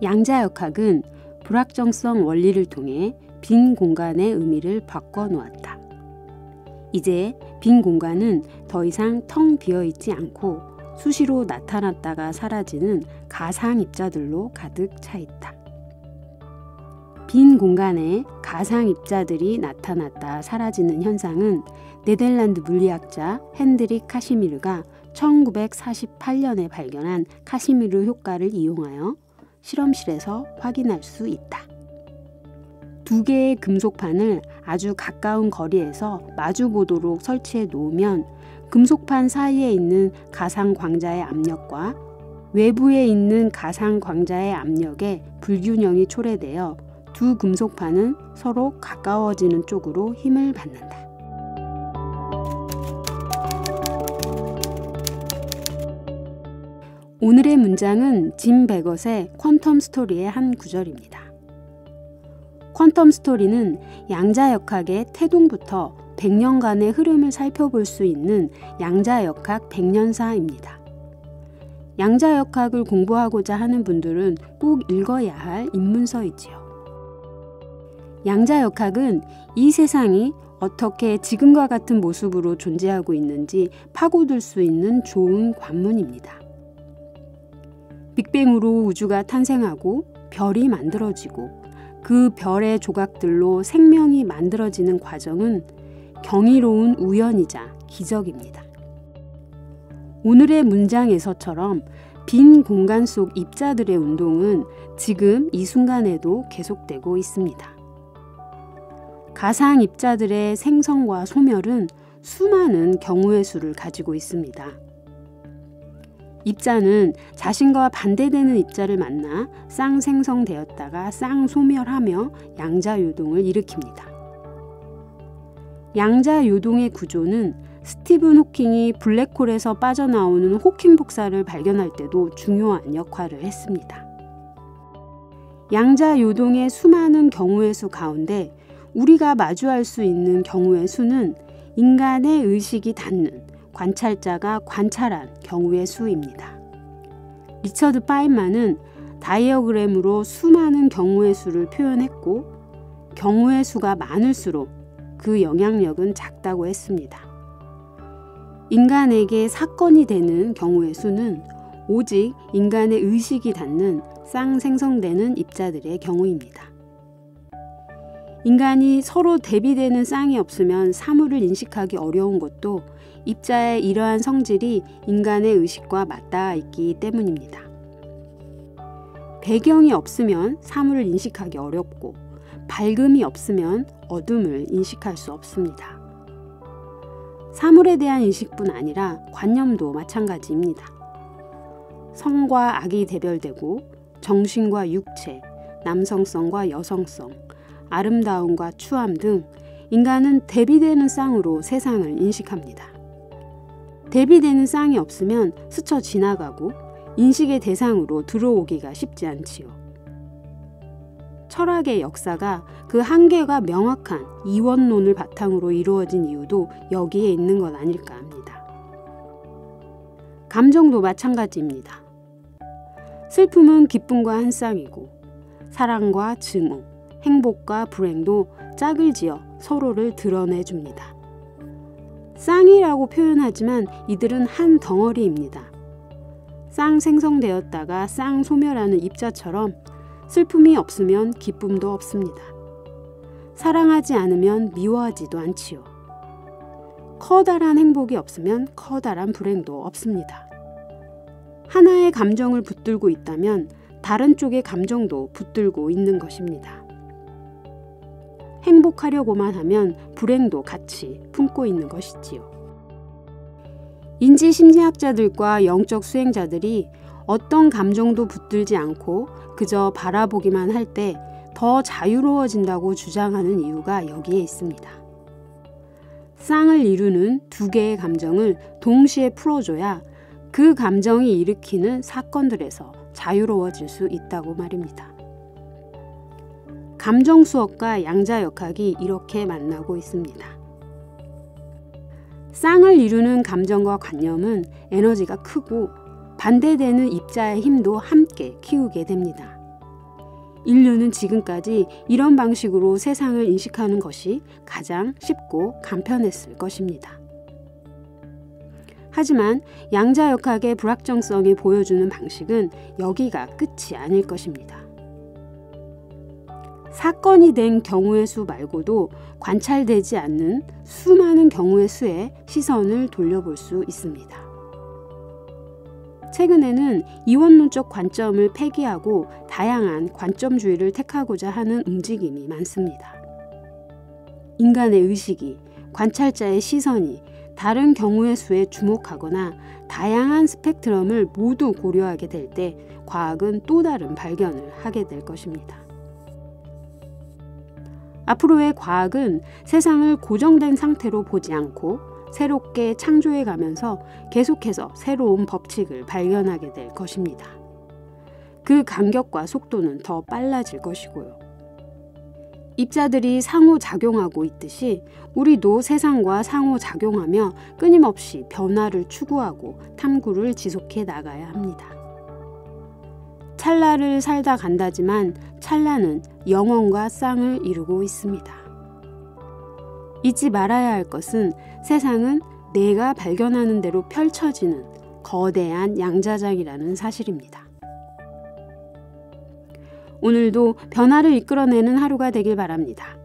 양자역학은 불확정성 원리를 통해 빈 공간의 의미를 바꿔놓았다. 이제 빈 공간은 더 이상 텅 비어있지 않고 수시로 나타났다가 사라지는 가상 입자들로 가득 차 있다. 빈 공간에 가상 입자들이 나타났다 사라지는 현상은 네덜란드 물리학자 핸드릭 카시미르가 1948년에 발견한 카시미르 효과를 이용하여 실험실에서 확인할 수 있다. 두 개의 금속판을 아주 가까운 거리에서 마주보도록 설치해 놓으면 금속판 사이에 있는 가상 광자의 압력과 외부에 있는 가상 광자의 압력에 불균형이 초래되어 두 금속판은 서로 가까워지는 쪽으로 힘을 받는다. 오늘의 문장은 짐 베것의 퀀텀 스토리의 한 구절입니다. 퀀텀 스토리는 양자역학의 태동부터 100년간의 흐름을 살펴볼 수 있는 양자역학 100년사입니다. 양자역학을 공부하고자 하는 분들은 꼭 읽어야 할 입문서이지요. 양자역학은 이 세상이 어떻게 지금과 같은 모습으로 존재하고 있는지 파고들 수 있는 좋은 관문입니다. 빅뱅으로 우주가 탄생하고 별이 만들어지고 그 별의 조각들로 생명이 만들어지는 과정은 경이로운 우연이자 기적입니다. 오늘의 문장에서처럼 빈 공간 속 입자들의 운동은 지금 이 순간에도 계속되고 있습니다. 가상 입자들의 생성과 소멸은 수많은 경우의 수를 가지고 있습니다. 입자는 자신과 반대되는 입자를 만나 쌍생성되었다가 쌍소멸하며 양자요동을 일으킵니다. 양자요동의 구조는 스티븐 호킹이 블랙홀에서 빠져나오는 호킹 복사를 발견할 때도 중요한 역할을 했습니다. 양자요동의 수많은 경우의 수 가운데 우리가 마주할 수 있는 경우의 수는 인간의 의식이 닿는 관찰자가 관찰한 경우의 수입니다. 리처드 파인만은 다이어그램으로 수많은 경우의 수를 표현했고 경우의 수가 많을수록 그 영향력은 작다고 했습니다. 인간에게 사건이 되는 경우의 수는 오직 인간의 의식이 닿는 쌍생성되는 입자들의 경우입니다. 인간이 서로 대비되는 쌍이 없으면 사물을 인식하기 어려운 것도 입자의 이러한 성질이 인간의 의식과 맞닿아 있기 때문입니다. 배경이 없으면 사물을 인식하기 어렵고 밝음이 없으면 어둠을 인식할 수 없습니다. 사물에 대한 인식뿐 아니라 관념도 마찬가지입니다. 성과 악이 대별되고 정신과 육체, 남성성과 여성성, 아름다움과 추함 등 인간은 대비되는 쌍으로 세상을 인식합니다. 대비되는 쌍이 없으면 스쳐 지나가고 인식의 대상으로 들어오기가 쉽지 않지요. 철학의 역사가 그 한계가 명확한 이원론을 바탕으로 이루어진 이유도 여기에 있는 것 아닐까 합니다. 감정도 마찬가지입니다. 슬픔은 기쁨과 한 쌍이고 사랑과 증오, 행복과 불행도 짝을 지어 서로를 드러내줍니다. 쌍이라고 표현하지만 이들은 한 덩어리입니다. 쌍 생성되었다가 쌍 소멸하는 입자처럼 슬픔이 없으면 기쁨도 없습니다. 사랑하지 않으면 미워하지도 않지요. 커다란 행복이 없으면 커다란 불행도 없습니다. 하나의 감정을 붙들고 있다면 다른 쪽의 감정도 붙들고 있는 것입니다. 행복하려고만 하면 불행도 같이 품고 있는 것이지요. 인지심리학자들과 영적 수행자들이 어떤 감정도 붙들지 않고 그저 바라보기만 할 때 더 자유로워진다고 주장하는 이유가 여기에 있습니다. 쌍을 이루는 두 개의 감정을 동시에 풀어줘야 그 감정이 일으키는 사건들에서 자유로워질 수 있다고 말입니다. 감정 수학과 양자역학이 이렇게 만나고 있습니다. 쌍을 이루는 감정과 관념은 에너지가 크고 반대되는 입자의 힘도 함께 키우게 됩니다. 인류는 지금까지 이런 방식으로 세상을 인식하는 것이 가장 쉽고 간편했을 것입니다. 하지만 양자역학의 불확정성이 보여주는 방식은 여기가 끝이 아닐 것입니다. 사건이 된 경우의 수 말고도 관찰되지 않는 수많은 경우의 수에 시선을 돌려볼 수 있습니다. 최근에는 이원론적 관점을 폐기하고 다양한 관점주의를 택하고자 하는 움직임이 많습니다. 인간의 의식이, 관찰자의 시선이 다른 경우의 수에 주목하거나 다양한 스펙트럼을 모두 고려하게 될 때 과학은 또 다른 발견을 하게 될 것입니다. 앞으로의 과학은 세상을 고정된 상태로 보지 않고 새롭게 창조해 가면서 계속해서 새로운 법칙을 발견하게 될 것입니다. 그 간격과 속도는 더 빨라질 것이고요. 입자들이 상호작용하고 있듯이 우리도 세상과 상호작용하며 끊임없이 변화를 추구하고 탐구를 지속해 나가야 합니다. 찰나를 살다 간다지만 찰나는 영원과 쌍을 이루고 있습니다. 잊지 말아야 할 것은 세상은 내가 발견하는 대로 펼쳐지는 거대한 양자장이라는 사실입니다. 오늘도 변화를 이끌어내는 하루가 되길 바랍니다.